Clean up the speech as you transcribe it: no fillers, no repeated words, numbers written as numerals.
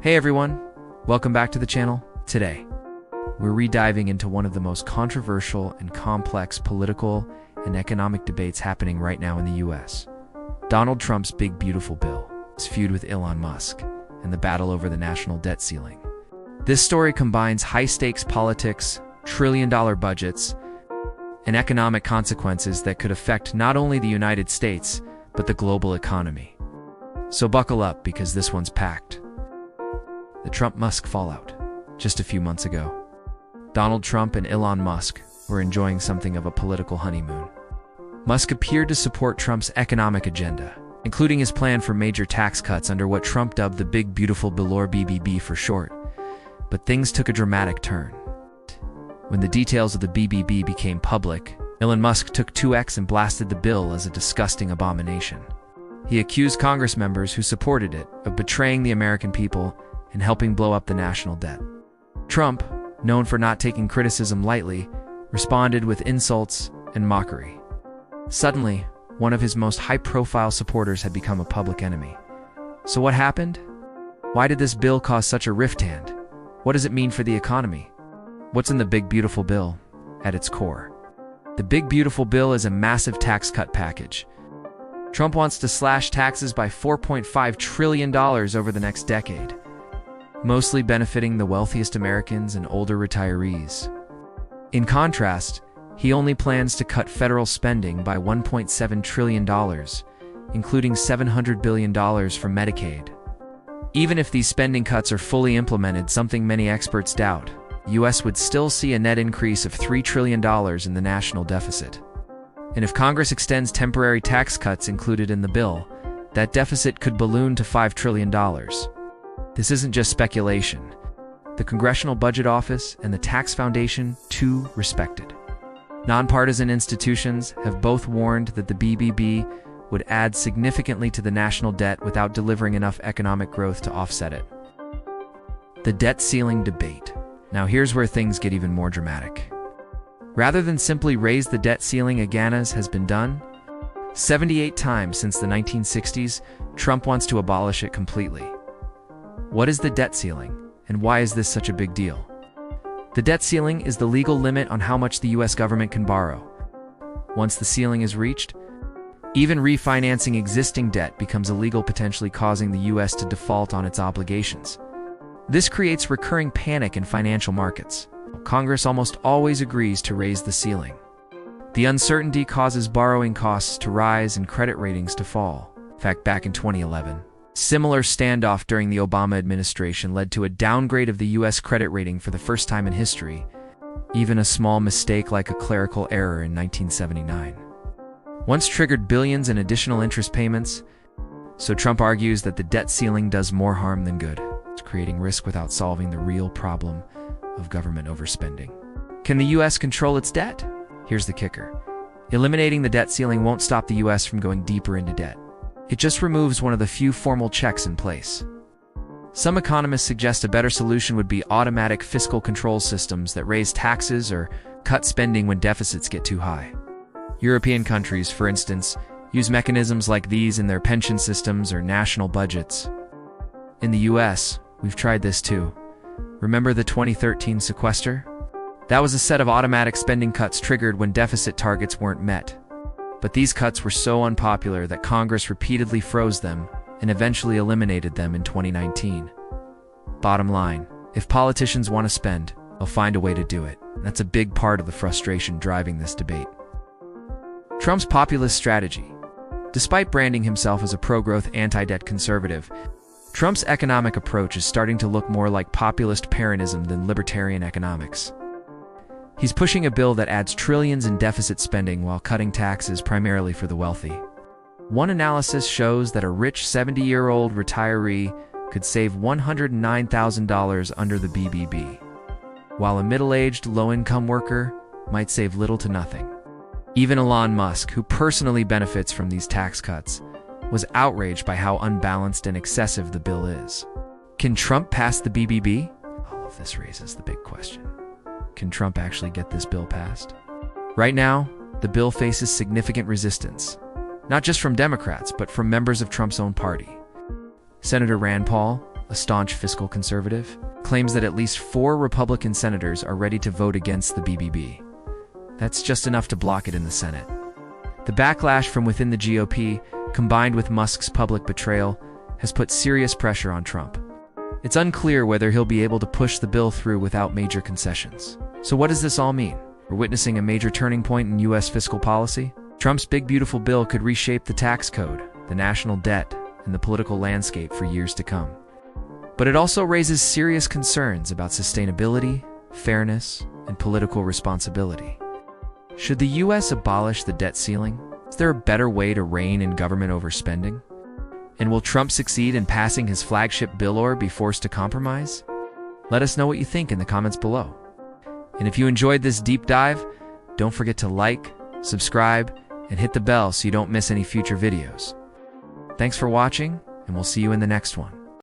Hey everyone, welcome back to the channel. Today, we're rediving into one of the most controversial and complex political and economic debates happening right now in the US. Donald Trump's big beautiful bill, his feud with Elon Musk, and the battle over the national debt ceiling. This story combines high-stakes politics, trillion-dollar budgets, and economic consequences that could affect not only the United States, but the global economy. So buckle up because this one's packed. The Trump-Musk fallout. Just a few months ago, Donald Trump and Elon Musk were enjoying something of a political honeymoon. Musk appeared to support Trump's economic agenda, including his plan for major tax cuts under what Trump dubbed the Big Beautiful Bill, or BBB for short. But things took a dramatic turn. When the details of the BBB became public, Elon Musk took 2x and blasted the bill as a disgusting abomination. He accused Congress members who supported it of betraying the American people and helping blow up the national debt. Trump, known for not taking criticism lightly, responded with insults and mockery. Suddenly, one of his most high-profile supporters had become a public enemy. So what happened? Why did this bill cause such a rift? And what does it mean for the economy? What's in the Big Beautiful Bill at its core? The Big Beautiful Bill is a massive tax cut package. Trump wants to slash taxes by $4.5 trillion over the next decade, mostly benefiting the wealthiest Americans and older retirees. In contrast, he only plans to cut federal spending by $1.7 trillion, including $700 billion from Medicaid. Even if these spending cuts are fully implemented, something many experts doubt, the U.S. would still see a net increase of $3 trillion in the national deficit. And if Congress extends temporary tax cuts included in the bill, that deficit could balloon to $5 trillion. This isn't just speculation. The Congressional Budget Office and the Tax Foundation, two respected nonpartisan institutions, have both warned that the BBB would add significantly to the national debt without delivering enough economic growth to offset it. The debt ceiling debate. Now here's where things get even more dramatic. Rather than simply raise the debt ceiling as has been done 78 times since the 1960s, Trump wants to abolish it completely. What is the debt ceiling, and why is this such a big deal? The debt ceiling is the legal limit on how much the U.S. government can borrow. Once the ceiling is reached, even refinancing existing debt becomes illegal, potentially causing the U.S. to default on its obligations. This creates recurring panic in financial markets. Congress almost always agrees to raise the ceiling. The uncertainty causes borrowing costs to rise and credit ratings to fall. In fact, back in 2011, similar standoff during the Obama administration led to a downgrade of the U.S. credit rating for the first time in history, even a small mistake like a clerical error in 1979. Once triggered billions in additional interest payments, so Trump argues that the debt ceiling does more harm than good. It's creating risk without solving the real problem of government overspending. Can the U.S. control its debt? Here's the kicker. Eliminating the debt ceiling won't stop the U.S. from going deeper into debt. It just removes one of the few formal checks in place. Some economists suggest a better solution would be automatic fiscal control systems that raise taxes or cut spending when deficits get too high. European countries, for instance, use mechanisms like these in their pension systems or national budgets. In the U.S., we've tried this too. Remember the 2013 sequester? That was a set of automatic spending cuts triggered when deficit targets weren't met. But these cuts were so unpopular that Congress repeatedly froze them and eventually eliminated them in 2019. Bottom line, if politicians want to spend, they'll find a way to do it. That's a big part of the frustration driving this debate. Trump's populist strategy. Despite branding himself as a pro-growth, anti-debt conservative, Trump's economic approach is starting to look more like populist Peronism than libertarian economics. He's pushing a bill that adds trillions in deficit spending while cutting taxes primarily for the wealthy. One analysis shows that a rich 70-year-old retiree could save $109,000 under the BBB, while a middle-aged, low-income worker might save little to nothing. Even Elon Musk, who personally benefits from these tax cuts, was outraged by how unbalanced and excessive the bill is. Can Trump pass the BBB? All of this raises the big question. Can Trump actually get this bill passed? Right now, the bill faces significant resistance, not just from Democrats, but from members of Trump's own party. Senator Rand Paul, a staunch fiscal conservative, claims that at least 4 Republican senators are ready to vote against the BBB. That's just enough to block it in the Senate. The backlash from within the GOP, combined with Musk's public betrayal, has put serious pressure on Trump. It's unclear whether he'll be able to push the bill through without major concessions. So what does this all mean? We're witnessing a major turning point in U.S. fiscal policy. Trump's big beautiful bill could reshape the tax code, the national debt, and the political landscape for years to come. But it also raises serious concerns about sustainability, fairness, and political responsibility. Should the U.S. abolish the debt ceiling? Is there a better way to rein in government overspending? And will Trump succeed in passing his flagship bill or be forced to compromise? Let us know what you think in the comments below. And if you enjoyed this deep dive, don't forget to like, subscribe, and hit the bell so you don't miss any future videos. Thanks for watching, and we'll see you in the next one.